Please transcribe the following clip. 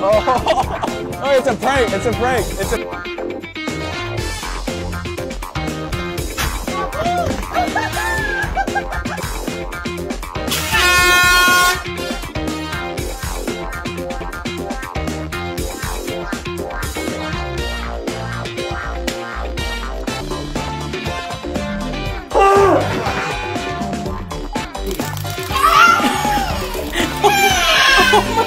Oh, it's a prank. It's a prank. It's a. Oh my